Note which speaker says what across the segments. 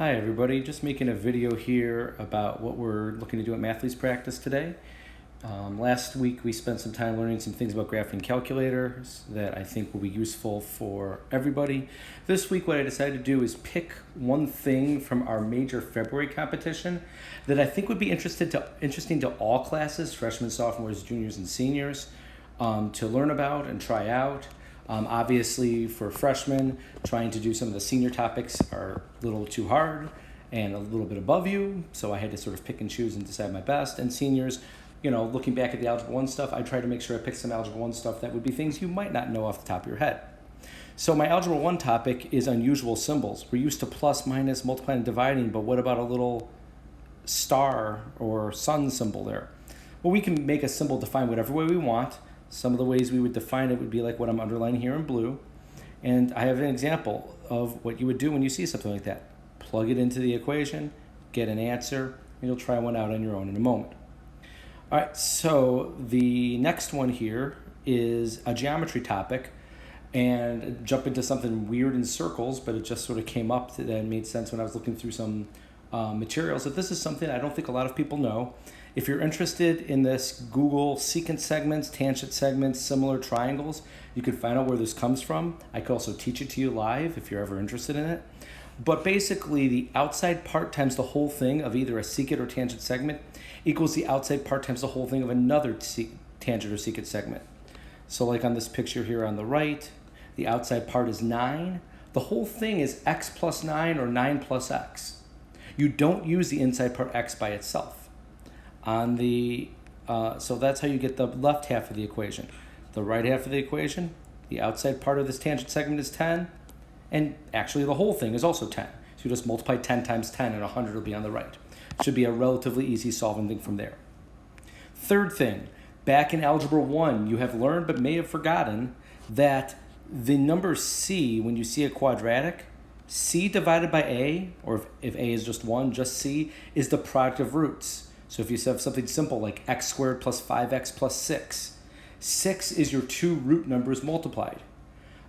Speaker 1: Hi everybody, just making a video here about what we're looking to do at Mathletes practice today. Last week we spent some time learning some things about graphing calculators that I think will be useful for everybody. This week what I decided to do is pick one thing from our major February competition that I think would be interesting to all classes, freshmen, sophomores, juniors, and seniors, to learn about and try out. Obviously, for freshmen, trying to do some of the senior topics are a little too hard and a little bit above you, so I had to sort of pick and choose and decide my best. And seniors, looking back at the Algebra 1 stuff, I tried to make sure I picked some Algebra 1 stuff that would be things you might not know off the top of your head. So my Algebra 1 topic is unusual symbols. We're used to plus, minus, multiplying, and dividing, but what about a little star or sun symbol there? Well, we can make a symbol define whatever way we want. Some of the ways we would define it would be like what I'm underlining here in blue. And I have an example of what you would do when you see something like that. Plug it into the equation, get an answer, and you'll try one out on your own in a moment. All right, so the next one here is a geometry topic, and jump into something weird in circles, but it just sort of came up that made sense when I was looking through some materials. That this is something I don't think a lot of people know. If you're interested in this, Google secant segments, tangent segments, similar triangles. You can find out where this comes from. I could also teach it to you live if you're ever interested in it. But basically, the outside part times the whole thing of either a secant or tangent segment equals the outside part times the whole thing of another tangent or secant segment. So like on this picture here on the right, the outside part is 9. The whole thing is x plus 9 or 9 plus x. You don't use the inside part x by itself. So that's how you get the left half of the equation. The right half of the equation, the outside part of this tangent segment is 10, and actually the whole thing is also 10. So you just multiply 10 times 10 and 100 will be on the right. Should be a relatively easy solving thing from there. Third thing, back in Algebra 1, you have learned but may have forgotten that the number c, when you see a quadratic, c divided by a, or if a is just 1, just c, is the product of roots. So if you have something simple like x squared plus 5x plus 6, 6 is your two root numbers multiplied.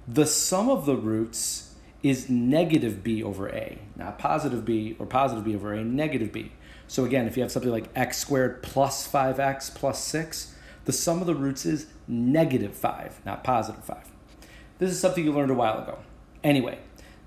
Speaker 1: The sum of the roots is negative b over a, not positive b or positive b over a, negative b. So again, if you have something like x squared plus 5x plus 6, the sum of the roots is negative 5, not positive 5. This is something you learned a while ago. Anyway,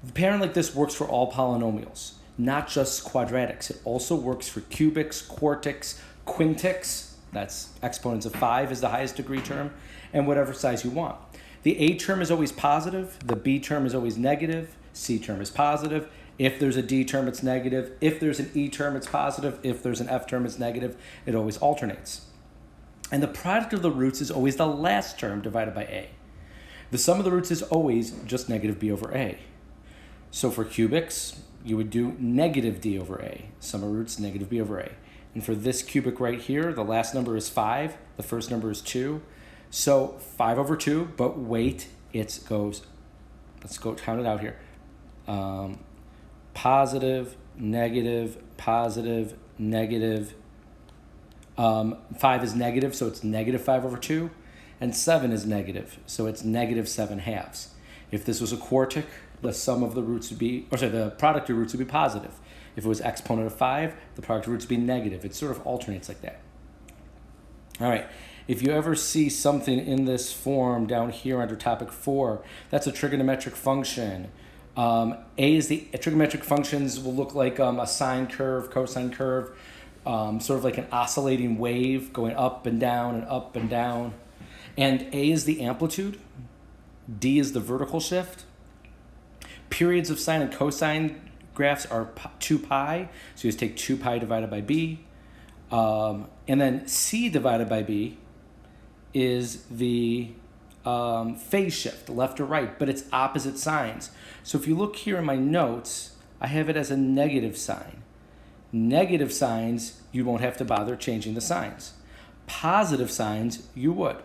Speaker 1: the pattern like this works for all polynomials. Not just quadratics. It also works for cubics, quartics, quintics. That's exponents of 5 is the highest degree term, and whatever size you want. The a term is always positive. The b term is always negative. C term is positive. If there's a d term, it's negative. If there's an e term, it's positive. If there's an f term, it's negative. It always alternates. And the product of the roots is always the last term divided by a. The sum of the roots is always just negative b over a. So for cubics, you would do negative d over a. Sum of roots, negative b over a. And for this cubic right here, the last number is 5. The first number is 2. So 5 over 2, but wait, it goes, let's go count it out here. Positive, negative, positive, negative. 5 is negative, so it's negative 5 over 2. And 7 is negative, so it's negative 7 halves. If this was a quartic, the sum of the roots would be, the product of roots would be positive. If it was exponent of 5, the product of roots would be negative. It sort of alternates like that. All right, if you ever see something in this form down here under topic 4, that's a trigonometric function. Trigonometric functions will look like a sine curve, cosine curve, sort of like an oscillating wave going up and down and up and down. And A is the amplitude, D is the vertical shift. Periods of sine and cosine graphs are 2 pi, so you just take 2 pi divided by b. And then c divided by b is the phase shift, left or right, but it's opposite signs. So if you look here in my notes, I have it as a negative sign. Negative signs, you won't have to bother changing the signs. Positive signs, you would.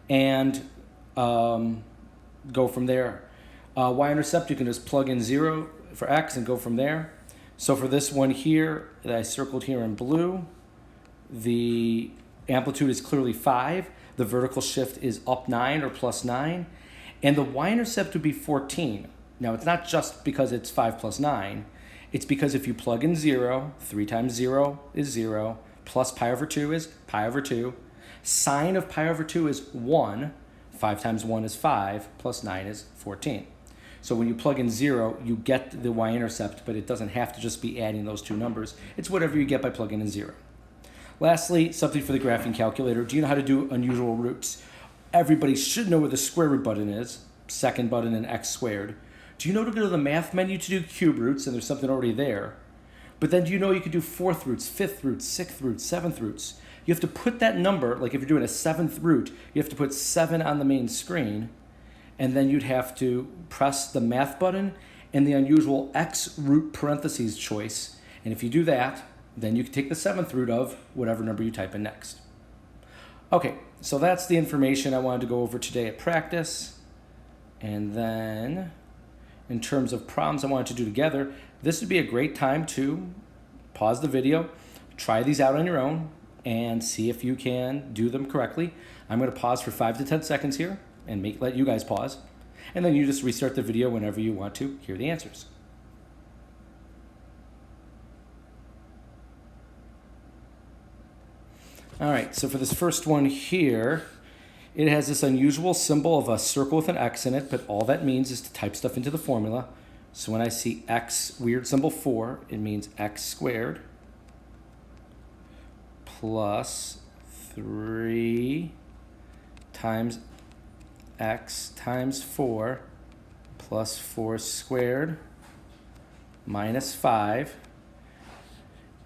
Speaker 1: And go from there. Y-intercept, you can just plug in 0 for x and go from there. So for this one here that I circled here in blue, the amplitude is clearly 5. The vertical shift is up 9 or plus 9. And the y-intercept would be 14. Now, it's not just because it's 5 plus 9. It's because if you plug in 0, 3 times 0 is 0, plus pi over 2 is pi over 2. Sine of pi over 2 is 1. 5 times 1 is 5, plus 9 is 14. So when you plug in 0, you get the y-intercept, but it doesn't have to just be adding those two numbers. It's whatever you get by plugging in 0. Lastly, something for the graphing calculator. Do you know how to do unusual roots? Everybody should know where the square root button is, second button in x squared. Do you know to go to the math menu to do cube roots, and there's something already there? But then do you know you could do fourth roots, fifth roots, sixth roots, seventh roots? You have to put that number, like if you're doing a seventh root, you have to put 7 on the main screen, and then you'd have to press the math button and the unusual x root parentheses choice. And if you do that, then you can take the 7th root of whatever number you type in next. Okay, so that's the information I wanted to go over today at practice. And then in terms of problems I wanted to do together, this would be a great time to pause the video, try these out on your own, and see if you can do them correctly. I'm going to pause for 5 to 10 seconds here and let you guys pause. And then you just restart the video whenever you want to hear the answers. All right, so for this first one here, it has this unusual symbol of a circle with an X in it, but all that means is to type stuff into the formula. So when I see X, weird symbol 4, it means X squared plus 3 times X times 4 plus 4 squared minus 5.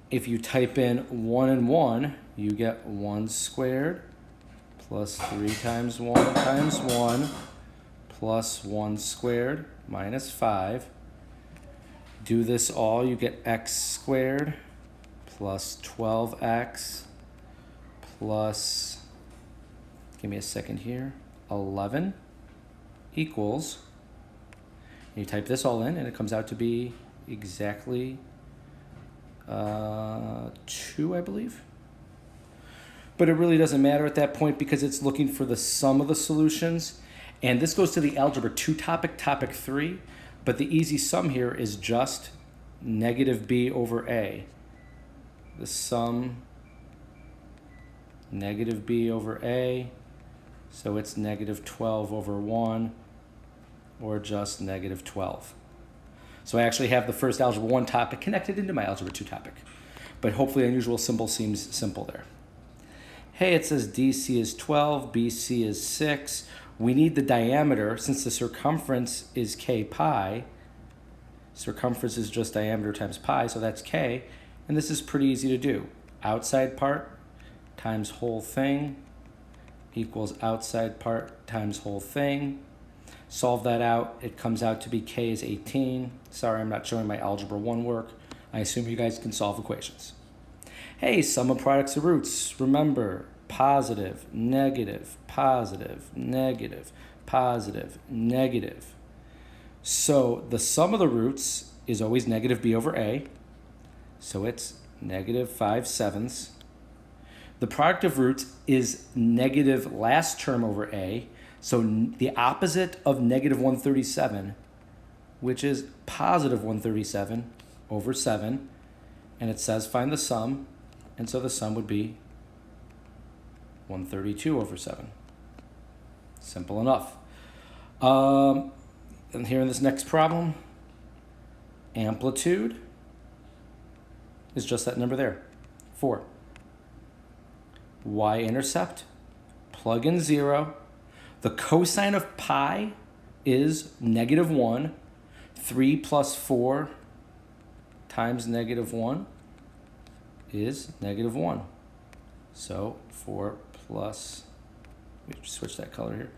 Speaker 1: If you type in 1 and 1, you get 1 squared plus 3 times 1 times 1 plus 1 squared minus 5. Do this all, you get x squared plus 12x plus, give me a second here, 11 equals, and you type this all in and it comes out to be exactly 2, I believe. But it really doesn't matter at that point because it's looking for the sum of the solutions. And this goes to the Algebra 2 topic, topic 3. But the easy sum here is just negative b over a. The sum, negative b over a. So it's negative 12 over 1, or just negative 12. So I actually have the first Algebra 1 topic connected into my Algebra 2 topic. But hopefully unusual symbol seems simple there. Hey, it says DC is 12, BC is 6. We need the diameter. Since the circumference is k pi, circumference is just diameter times pi, so that's k. And this is pretty easy to do. Outside part times whole thing equals outside part times whole thing. Solve that out. It comes out to be k is 18. Sorry, I'm not showing my Algebra 1 work. I assume you guys can solve equations. Hey, sum of products of roots. Remember, positive, negative, positive, negative, positive, negative. So the sum of the roots is always negative b over a. So it's negative 5/7. The product of roots is negative last term over a. So the opposite of negative 137, which is positive 137 over 7. And it says find the sum. And so the sum would be 132 over 7. Simple enough. And here in this next problem, amplitude is just that number there, 4. Y-intercept, plug in 0. The cosine of pi is negative 1. 3 plus 4 times negative 1 is negative 1. So 4 plus, let me switch that color here.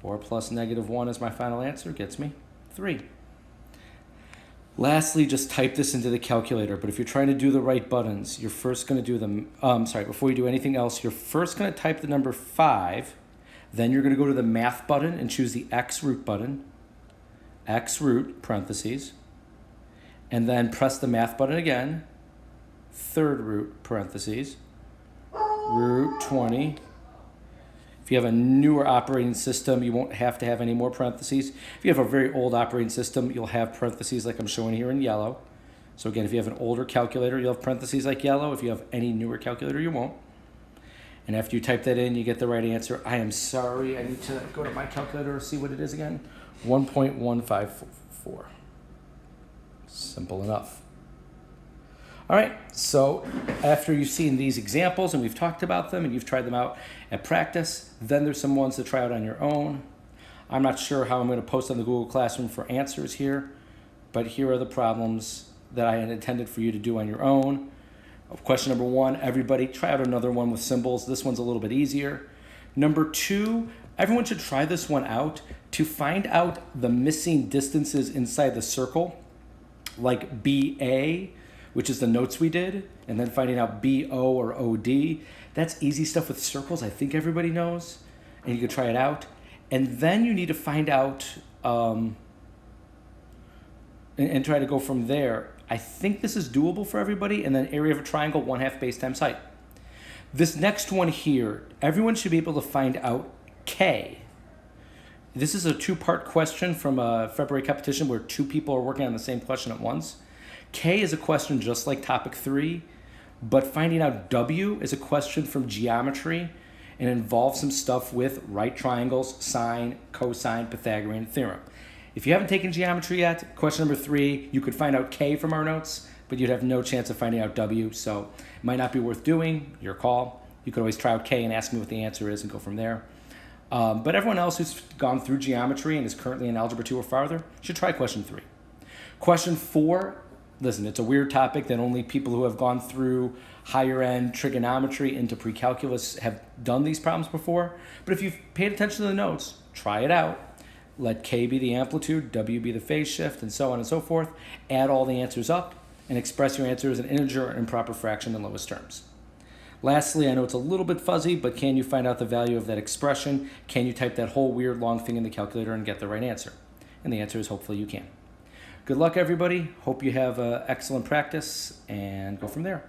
Speaker 1: 4 plus negative 1 is my final answer, gets me 3. Lastly, just type this into the calculator, but if you're trying to do the right buttons, you're first going to do them, before you do anything else, you're first going to type the number 5, then you're going to go to the math button and choose the x root button, x root, parentheses, and then press the math button again, third root, parentheses, root 20. If you have a newer operating system, you won't have to have any more parentheses. If you have a very old operating system, you'll have parentheses like I'm showing here in yellow. So again, if you have an older calculator, you'll have parentheses like yellow. If you have any newer calculator, you won't. And after you type that in, you get the right answer. I am sorry, I need to go to my calculator and see what it is again. 1.154. Simple enough. All right, so after you've seen these examples and we've talked about them and you've tried them out at practice, then there's some ones to try out on your own. I'm not sure how I'm going to post on the Google Classroom for answers here, but here are the problems that I had intended for you to do on your own. Question number 1, everybody try out another one with symbols. This one's a little bit easier. Number 2, everyone should try this one out to find out the missing distances inside the circle, like BA, which is the notes we did, and then finding out BO or OD. That's easy stuff with circles, I think everybody knows, and you can try it out. And then you need to find out and try to go from there. I think this is doable for everybody, and then area of a triangle, 1/2 base times height. This next one here, everyone should be able to find out K. This is a 2-part question from a February competition where 2 people are working on the same question at once. K is a question just like topic 3, but finding out W is a question from geometry and involves some stuff with right triangles, sine, cosine, Pythagorean theorem. If you haven't taken geometry yet, question number 3, you could find out K from our notes, but you'd have no chance of finding out W, so it might not be worth doing, your call. You could always try out K and ask me what the answer is and go from there. But everyone else who's gone through geometry and is currently in Algebra 2 or farther should try question 3. Question 4, listen, it's a weird topic that only people who have gone through higher end trigonometry into pre-calculus have done these problems before. But if you've paid attention to the notes, try it out. Let K be the amplitude, W be the phase shift, and so on and so forth. Add all the answers up and express your answer as an integer or improper fraction in lowest terms. Lastly, I know it's a little bit fuzzy, but can you find out the value of that expression? Can you type that whole weird long thing in the calculator and get the right answer? And the answer is hopefully you can. Good luck, everybody. Hope you have excellent practice and go from there.